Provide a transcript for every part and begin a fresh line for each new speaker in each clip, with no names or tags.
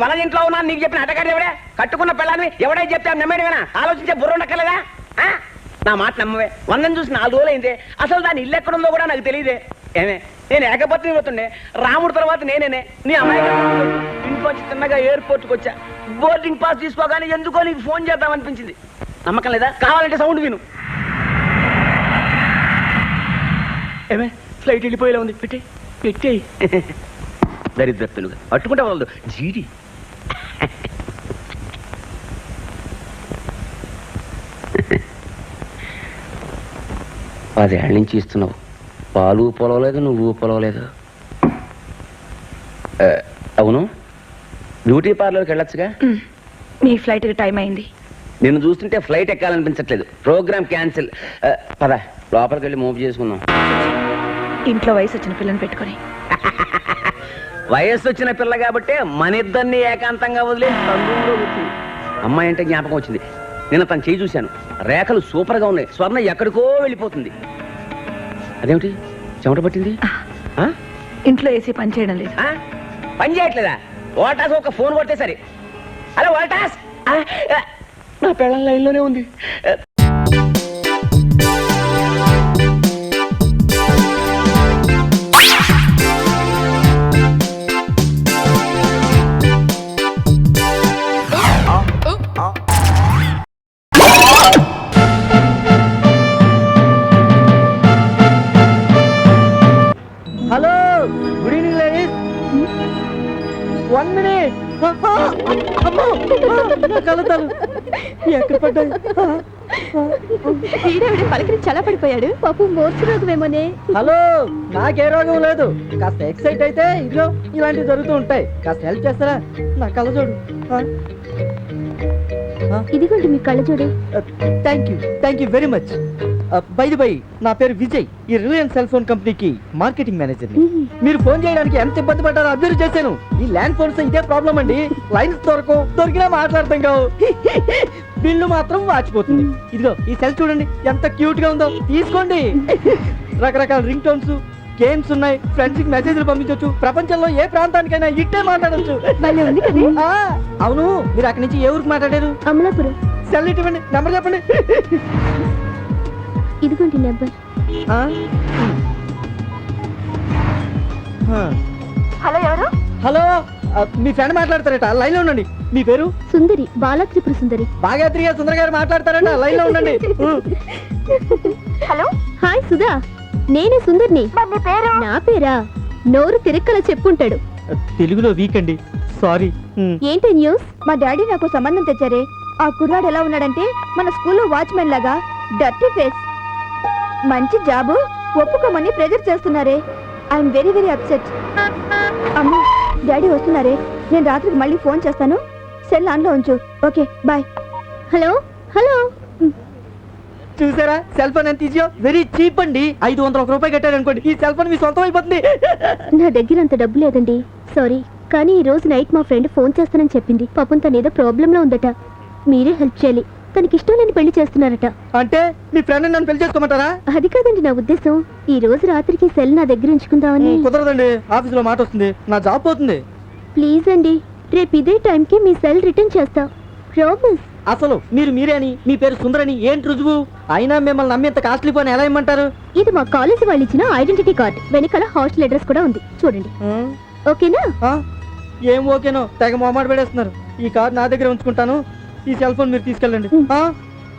వాళ్ళ ఇంట్లో ఉన్నా నీకు చెప్పిన అటగాడు ఎవడే? కట్టుకున్న పిల్లని ఎవడై చెప్తే నమ్మేమేనా? ఆలోచించే బుర్ర ఉండక్కర్లేదా? నా మాట నమ్మవే. 100 చూసి 4 రోజులు అయిందే. అసలు దాని ఇల్లు ఎక్కడుందో కూడా నాకు తెలియదే. ఏమే నేను ఏకపత్ని పోతుండే, రాముడు తర్వాత నేనేనే నీ అమ్మాయి ఇంట్లోంచి చిన్నగా ఎయిర్పోర్ట్కి వచ్చా. బోర్డింగ్ పాస్ తీసుకోగానే ఎందుకో నీకు ఫోన్ చేద్దామనిపించింది. నమ్మకం లేదా? కావాలంటే సౌండ్ విను. ఏమే ఫ్లైట్ వెళ్ళిపోయేలా ఉంది. పెట్టేయి దరిద్రతులుగా అట్టుకుంటే వాళ్ళు జీడి. 10 ఏళ్ళ నుంచి ఇస్తున్నావు. పాలు పొలవలేదు, నువ్వు పొలవలేదు. అవును, బ్యూటీ పార్లర్కి వెళ్ళొచ్చుగా.
మీ ఫ్లైట్కి టైం అయింది.
నిన్ను చూస్తుంటే ఫ్లైట్ ఎక్కాలనిపించట్లేదు. Programme cancel. పద లోపలికి వెళ్ళి మూవ్ చేసుకుందాం.
ఇంట్లో వయసు వచ్చిన పిల్లని పెట్టుకొని.
వయస్సు వచ్చిన పిల్ల కాబట్టి మన ఇద్దరిని ఏకాంతంగా వదిలేసి తండ్రిలో వచ్చింది. అమ్మాయి అంటే జ్ఞాపకం వచ్చింది. నేను తను చేయి చూశాను. రేఖలు సూపర్గా ఉన్నాయి. స్వర్ణ ఎక్కడికో వెళ్ళిపోతుంది. అదేమిటి చెమట పట్టింది?
ఇంట్లో ఏసీ పని చేయడం లేదు.
పని చేయట్లేదా? వాటాస్ ఒక ఫోన్ కొడితే సరే. హలో వాటాస్, నా పిల్లల లైన్లోనే ఉంది.
Hello, good evening ladies. 1 minute. కలుతాను ఎక్కడ పడ్డాయి?
పలకరించి చాలా పడిపోయాడు. పాపం మోర్చు రోగమేమోనే.
హలో, నాకే రోగం లేదు. కాస్త ఎక్సైట్ అయితే ఇదిగో ఇలాంటివి జరుగుతూ ఉంటాయి. కాస్త హెల్ప్ చేస్తారా? నా కళ్ళజోడు.
ఇదిగోండి మీ కళ్ళజోడు.
Thank you very much. By నా పేరు విజయ్. ఈ రిలయన్స్ సెల్ ఫోన్ కంపెనీకి మార్కెటింగ్ మేనేజర్. మీరు ఫోన్ చేయడానికి ఎంత ఇబ్బంది పడ్డారో అబ్జర్వ్ చేశాను. ఈ ల్యాండ్ ఫోన్స్ ఇదే ప్రాబ్లం అండి. లైన్స్ దొరికినా మాట్లాడతాం కావు. బిల్లు మాత్రం వాచిపోతుంది. ఇదిగో ఈ సెల్ చూడండి ఎంత క్యూట్ గా ఉందో. తీసుకోండి. రకరకాల రింగ్ టోన్స్, గేమ్స్ ఉన్నాయి. ఫ్రెండ్స్ కి మెసేజ్లు పంపించవచ్చు. ప్రపంచంలో ఏ ప్రాంతానికైనా ఇట్టే మాట్లాడచ్చు. అవును, మీరు అక్కడి నుంచి ఏ ఊరికి మాట్లాడారు?
అమలాపురం.
సెల్ ఇవ్వండి, నెంబర్ చెప్పండి.
ఇదిగోండి నెంబర్. హలో, ఎవరు?
హలో, మీ ఫ్రెండ్ మాట్లాడతారట, లైన్ లో ఉండండి. మీ పేరు?
సుందరి, బాలా త్రిపుర సుందరి.
భాగ్యత్రిగా సుందర గారు మాట్లాడతారట, లైన్ లో ఉండండి.
హలో, హాయ్ సుధా, నేనే సుందర్ని. నా పేరా? నోరు తిరక్కల చెప్పుంటాడు.
తెలుగులో వీక్ అండి, సారీ.
ఏంటి న్యూస్? మా డాడీ నాకు సంబంధం తెచ్చారే. ఆ కుర్రాడు ఎలా ఉన్నాడంటే మన స్కూల్లో వాచ్మెన్ లాగా డర్టీ ఫేస్. మంచి జాబు, ఒప్పుకోమని ప్రెజర్ చేస్తున్నారే. I'm very very upset. అమ్మా, డాడీ వస్తున్నారే. నేను రాత్రికి మళ్ళీ ఫోన్ చేస్తాను. సెల్ ఆన్లో ఉంచు. Okay, bye. హలో హలో,
చూసారా సెల్ ఫోన్ ఎంత ఈజీయో? వెరీ చీప్ అండి. 501 రూపాయలు కట్టారు అనుకోండి, ఈ సెల్ ఫోన్ మీ సొంతం అయిపోతుంది.
నా దగ్గర అంత డబ్బు లేదండి, సారీ. కానీ ఈ రోజు నైట్ మా ఫ్రెండ్ ఫోన్ చేస్తానని చెప్పింది. పాపం తను ఏదో ప్రాబ్లంలో ఉందట. మీరే హెల్ప్ చేయాలి. తనకి ఇష్టం లేని పెళ్లి చేస్తున్నారట.
అంటే మీ ఫ్రెండ్ నన్ను పెళ్లి చేసుకోమంటారా?
అది కాదండి నా ఉద్దేశం. ఈ రోజు రాత్రికి సెల్ నా దగ్గర ఉంచుకుందామని.
కుదరదండి, ఆఫీస్ లో మాట వస్తుంది, నా జాబ్ పోతుంది.
ప్లీజ్ అండి, రేపు ఇదే టైంకి మీ సెల్ రిటర్న్ చేస్తా, ప్రామిస్.
అసలు మీరే అని, మీ పేరు సుందరని ఏంటి రుజువు? అయినా మిమ్మల్ని నమ్మేంత కాస్ట్లీ ఫోన్ ఎలా ఇమ్మంటారు?
ఇది మా కాలేజీ వాళ్ళు ఇచ్చిన ఐడెంటిటీ కార్డ్. వెనకాల హాస్టల్ అడ్రస్ కూడా ఉంది, చూడండి. ఓకేనా?
ఏం ఓకేనో, తెగ మొహమాట పడేస్తున్నారు. ఈ కార్డ్ నా దగ్గర ఉంచుకుంటాను. ఈ సెల్ ఫోన్ మీరు తీసుకెళ్ళండి.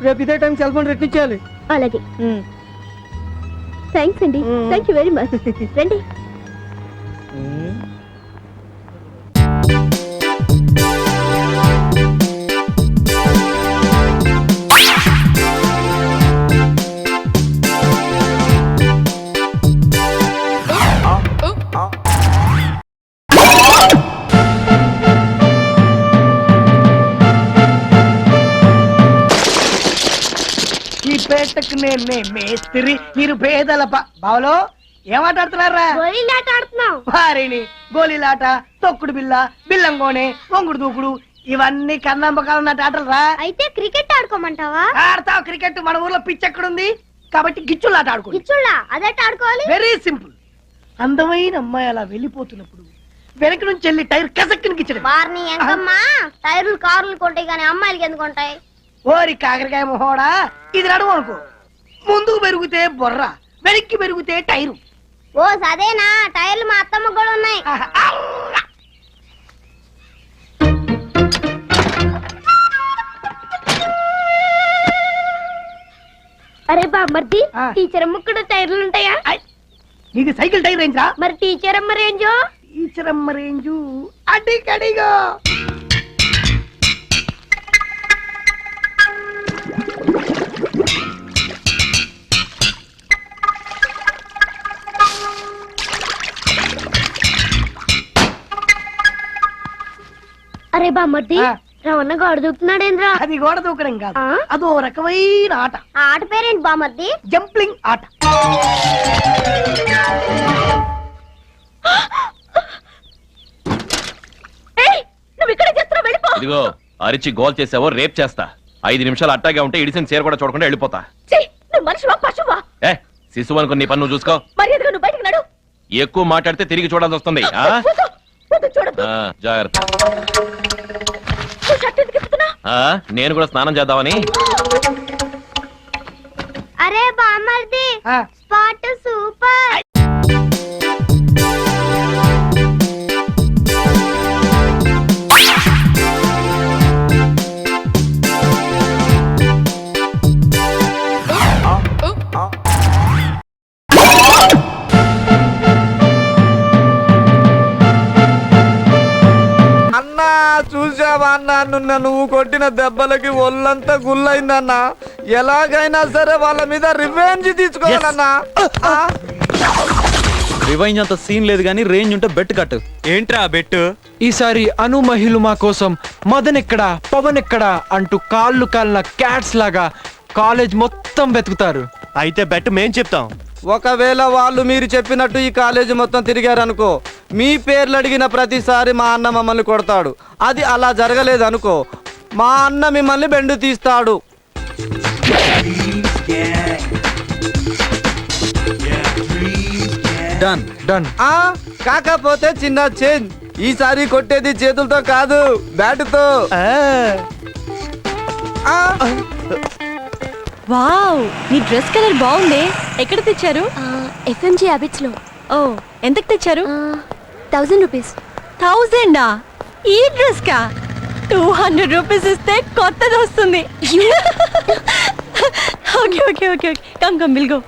రేపు ఇదే టైం సెల్ ఫోన్ రిటర్న్ ఇచ్చేయాలి.
అలాగే. థ్యాంక్స్ అండి, థ్యాంక్ యూ వెరీ మచ్. రండి.
పేటకు నేనే మేస్త్రి, మీరు పేదల బావలో ఏమాటాడుతున్నారా? వారిని గోళీలాట, తొక్కుడు బిల్ల, బిల్లంగోనే, వంగుడు దూకుడు, ఇవన్నీ కన్నంబకాలు ఆటలు రా.
అయితే క్రికెట్ ఆడుకోమంటావా?
ఆడతావు క్రికెట్. మన ఊర్లో పిచ్ ఎక్కడుంది కాబట్టి గిచ్చులాట ఆడుకో.
గిచ్చుళ్ళ అదెట్ ఆడుకోవాలి?
Very simple. అందమైన అమ్మాయి అలా వెళ్ళిపోతున్నప్పుడు వెనక నుంచి వెళ్ళి టైర్ కసక్కిని గిచ్చడం.
వారిని ఎంకమ్మా టైర్లు కార్లు కొంటాయి కానీ అమ్మాయిలకి ఎందుకు ఉంటాయి?
ఓరి కాకరకాయ మొహోడా, ఇది నడువు అనుకో. ముందుకు పెరిగితే బొర్ర, వెనక్కి పెరిగితే టైరు.
ఓ సదేనా, టైర్లు మా అత్తమ్మ కూడా ఉన్నాయి. అరే బామ్మర్ది, టీచర్ అమ్మ కూడా టైర్లు ఉంటాయా?
నీది సైకిల్ టైర్ రేంజ్రా?
మరి టీచర్ అమ్మ రేంజో?
టీచర్ అమ్మ రేంజు అడిగడిగా.
అరే బామ్మర్ది, రవణ గోడ దూకుతున్నాడేంద్రా?
అది గోడ దూకడం కాదు,
ఆ?
అదో రకమైన ఆట.
ఆ ఆట పేరేంటి బామ్మర్ది?
జంప్లింగ్ ఆట.
నువ్వు ఇక్కడ చేస్తున్నావు, వెళ్ళిపో.
ఇదిగో అరిచి గోల్ చేసావో రేప్ చేస్తా. 5 నిమిషాలు అట్టాగే ఉంటే ఇడిసిన చీర కూడా చూడకుండా వెళ్ళిపోతా.
నువ్వు మనిషివా పశువా?
ఏ శిశువు అనుకుని నీ పని నువ్వు చూసుకో.
మర్యాదగా నువ్వు బయటకు నడు.
ఎక్కువ మాట్లాడితే తిరిగి చూడాల్సి వస్తుంది. ఆ?
చూడద్దు.
ఆ, జాగ్రత్త.
నువ్వు షర్ట్ ఎందుకు ఇప్పుతున్నా?
ఆ, నేను కూడా స్నానం చేద్దామని.
అరే బామ్మర్ది,
ఆ,
స్పాట్ సూపర్.
అన్నా చూసావా అన్నా, నువ్వు కొట్టిన దెబ్బలకి ఒళ్ళంతా గుల్లైందన్నా. ఎలాగైనా సరే వాళ్ళ మీద రివెంజ్ తీసుకోవాలన్నా.
రివైంజ్ అంత సీన్ లేదు కానీ రేంజ్ ఉంటే బెట్ కట్టు.
ఏంట్రా బెట్టు? ఈసారి అను మహిళ మా కోసం మదన్ ఎక్కడా పవన్ ఎక్కడా అంటూ కాళ్ళు కాలిన క్యాట్స్ లాగా కాలేజ్ మొత్తం వెతుకుతారు.
అయితే బెట్ మేం చెప్తాం.
ఒకవేళ వాళ్ళు మీరు చెప్పినట్టు ఈ కాలేజీ మొత్తం తిరిగారనుకో, మీ పేర్లు అడిగిన ప్రతిసారి మా అన్న మమ్మల్ని కొడతాడు. అది అలా జరగలేదు అనుకో, మా అన్న మిమ్మల్ని బెండు తీస్తాడు.
Done done.
కాకపోతే చిన్న చేంజ్, ఈసారి కొట్టేది చేతులతో కాదు, బ్యాటుతో.
వావ్, నీ డ్రెస్ కలర్ బాగుంది. ఎక్కడ తెచ్చారు?
ఎఫ్ఎంజీ హ్యాబిట్స్ లో.
ఓ, ఎంతకు తెచ్చారు?
1000 రూపీస్.
1000 ఈ డ్రెస్ కా? 200 రూపీస్ ఇస్తే కొత్తది వస్తుంది. Okay okay okay okay, come come will go.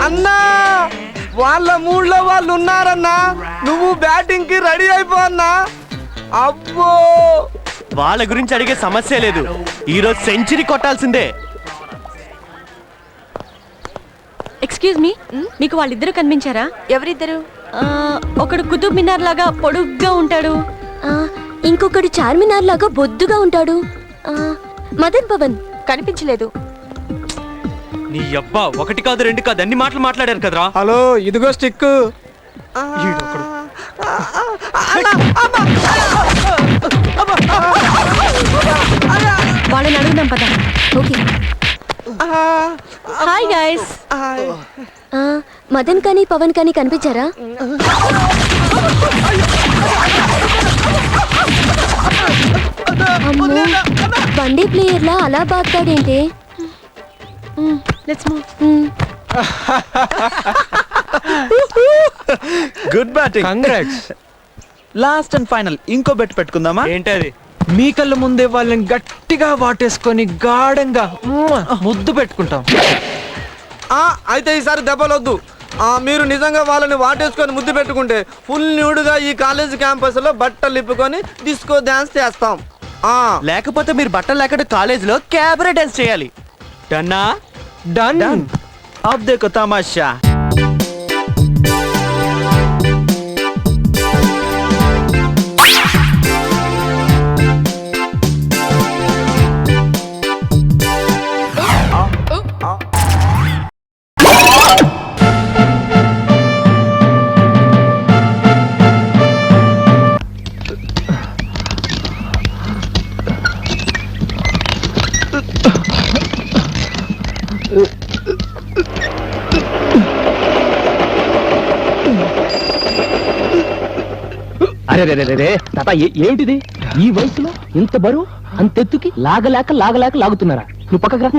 అన్నా, వాళ్ళ మూడ్లో వాళ్ళు ఉన్నారన్నా. నువ్వు బ్యాటింగ్ కి రెడీ అయిపో అన్నా. అబ్బో,
వాళ్ళ గురించి అడిగే సమస్య లేదు. ఈరోజు సెంచరీ కొట్టాల్సిందే.
ఎక్స్క్యూజ్ మీ, మీకు వాళ్ళిద్దరూ కనిపించారా? ఎవరిద్దరు? ఒకడు కుతుబ్ మినార్ లాగా పొడుగ్గా ఉంటాడు, ఇంకొకడు చార్మినార్ లాగా బొద్దుగా ఉంటాడు. మదన్ పవన్ కనిపించలేదు.
నీ అబ్బా, 1 కాదు 2 కాదు అన్ని మాటలు మాట్లాడారు కదరా.
హలో, ఇదిగో స్టిక్.
వాళ్ళని అడుగుదాం పద. ఓకే. Hi guys. మదన్ కానీ పవన్ కానీ కనిపించారా? వన్డే ప్లేయర్ లా అలా బాగుతాడేంటి? Let's move.
Good batting.
Congrats.
Last and final ఇంకో బెట్ పెట్టుకుందామా?
ఏంటది? మీ కళ్ళ ముందే వాళ్ళని గట్టిగా వాటేసుకొని గాఢంగా ముద్దు పెట్టుకుంటాం.
అయితే ఈసారి దెబ్బలొద్దు. మీరు నిజంగా వాళ్ళని వాటేసుకొని ముద్దు పెట్టుకుంటే ఫుల్ న్యూడ్గా ఈ కాలేజ్ క్యాంపస్ లో బట్టలు ఇప్పుకొని డిస్కో డాన్స్ చేస్తాం.
లేకపోతే మీరు బట్టలు లేకుండా కాలేజ్ లో క్యాబరే డాన్స్ చేయాలి.
డన్నా? డన్.
अब देखो तमाशा.
అరే రే రే రే తాత ఏమిటిది ఈ వయసులో ఇంత బరువు అంతెత్తుకి లాగలేక లాగుతున్నారా? నువ్వు పక్కకు రా.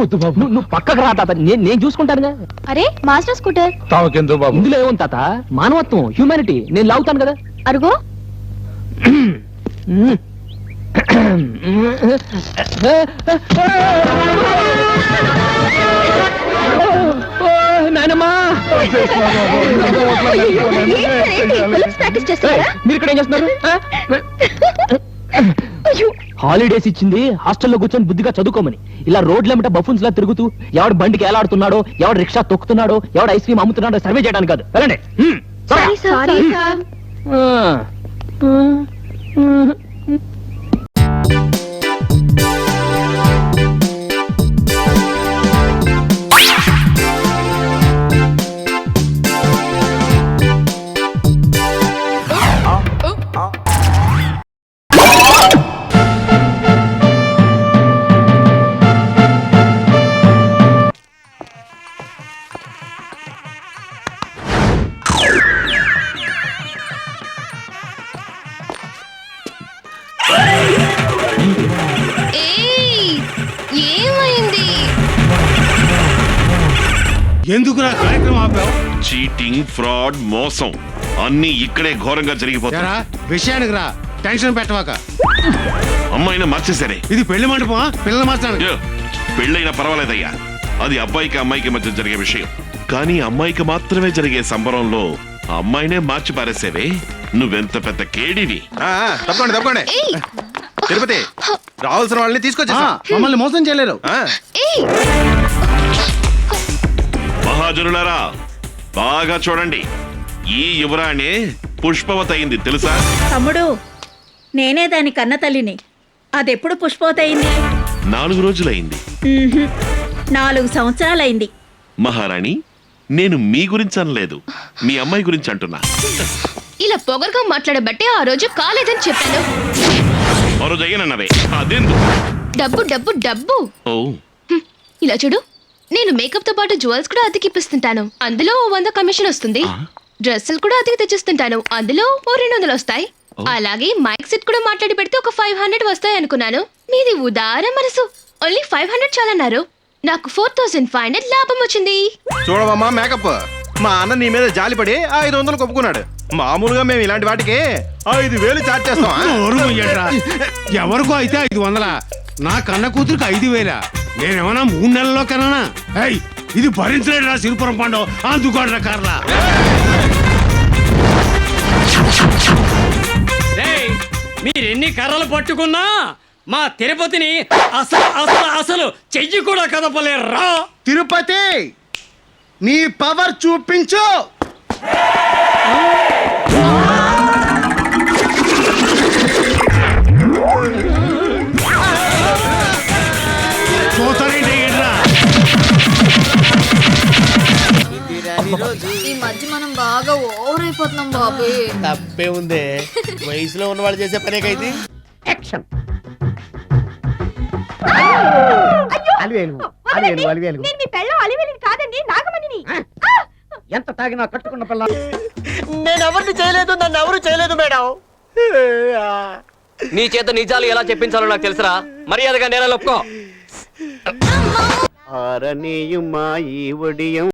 నువ్వు పక్కకు రా తాత, నేను చూసుకుంటానుగా.
అరే మాస్టర్ స్కూటర్
తావకెందుకు బాబు?
ఇందులో ఏముంది తాత? మానవత్వం, హ్యూమానిటీ. నేను లాగుతాను కదా.
అరుగో.
నాయనమ్మా,
ప్రాక్టీస్ చేస్తారా?
మీరు ఇక్కడ ఏం చేస్తున్నారు? హాలిడేస్ ఇచ్చింది హాస్టల్లో కూర్చొని బుద్ధిగా చదువుకోమని. ఇలా రోడ్లెమ్మట బఫున్స్ లా తిరుగుతూ ఎవడు బండికి ఏలాడుతున్నాడో, ఎవడు రిక్షా తొక్కుతున్నాడో, ఎవడు ఐస్ క్రీమ్ అమ్ముతున్నాడో సర్వే చేయడానికి కాదు. వెళ్ళండి.
Sorry sir.
ఏమైంది?
ఎందుకు నా కార్యక్రమం ఆపావు?
చీటింగ్, ఫ్రాడ్, మోసం అన్ని ఇక్కడే ఘోరంగా జరిగిపోతాయి.
ఎరా, విషయానికి రా, టెన్షన్ పెట్టవాక.
అమ్మాయిని మార్చేసరే.
ఇది పెళ్లి మండపమా? పిల్లలు మార్చాను.
పెళ్ళైనా పర్వాలేదయ్యా, అది అబ్బాయికి అమ్మాయికి మధ్య జరిగే విషయం. కానీ అమ్మాయికి మాత్రమే జరిగే సంబరంలో ఆ అమ్మాయినే మార్చి పారేసేవే, నువ్వెంత పెద్ద కేడివి.
తప్పండి తిరుపతి రావాల్సిన వాళ్ళని తీసుకొచ్చా. మమ్మల్ని మోసం చేయలేరు.
మహాజనులారా బాగా చూడండి, ఈ యువరాణి పుష్పవతి అయింది తెలుసా?
తమ్ముడు, నేనే దాని కన్న తల్లిని. అదెప్పుడు పుష్పవతి అయింది?
4 రోజులైంది.
4 సంవత్సరాలైంది.
మహారాణి, నేను మీ గురించి అనలేదు, మీ అమ్మాయి గురించి అంటున్నా.
ఇలా పొగరుగా మాట్లాడబట్టే ఆ రోజు కాలేదని చెప్పాను.
మరో జగనన్నవే అదెందు?
డబ్బు డబ్బు డబ్బు.
ఓ,
ఇలా చూడు, నేను మేకప్ తో పాటు జ్యువెల్స్ కూడా అతికి ఇప్పిస్తుంటాను. అందులో 100 కమిషన్ వస్తుంది. డ్రెస్సులు కూడా అతికి తెచ్చిస్తుంటాను. అందులో 200 వస్తాయి. అలాగే మైక్ సెట్ కూడా మాట్లాడి పెడితే ఒక 500 వస్తాయి అనుకున్నాను. మీది ఉదార మనసు. ఓన్లీ 500 చాలన్నారు. నాకు 4500 లాభం వచ్చింది.
చూడవమ్మా మేకప్, మా అన్న నీ మీద జాలిపడి 500 కొప్పుకున్నాడు. మామూలుగా మేము ఇలాంటి వాటికి 5000 చార్జ్ చేస్తాం. ఎవరికో అయితే 500, నా కన్న కూతురికి 5000. నేనేమన్నా 3 నెలల్లో కన్నా? ఇది భరించలేడు రా సిరిపురం పండు, అందుకోడరా కార్లా.
మీరెన్ని కర్రలు పట్టుకున్నా మా తిరుపతిని అసలు చెయ్యి కూడా కదపలేరా.
తిరుపతి, నీ పవర్ చూపించు.
ఈ మధ్య మనం బాగా ఓవర్ అయిపోతున్నాం బాబు.
తప్పే ఉందే, వయసులో ఉన్న వాళ్ళు చేసే పనేకైతే.
ఎంత తాగినా కట్టుకున్న పిల్ల.
నేను ఎవరిని చేయలేదు, నన్ను ఎవరు చేయలేదు మేడం.
నీ చేత నిజాలు ఎలా చెప్పించాలో నాకు తెలుసురా. మర్యాదగా నేల ఒప్పుకో.
ఆరనీయుమా ఈ ఒడియం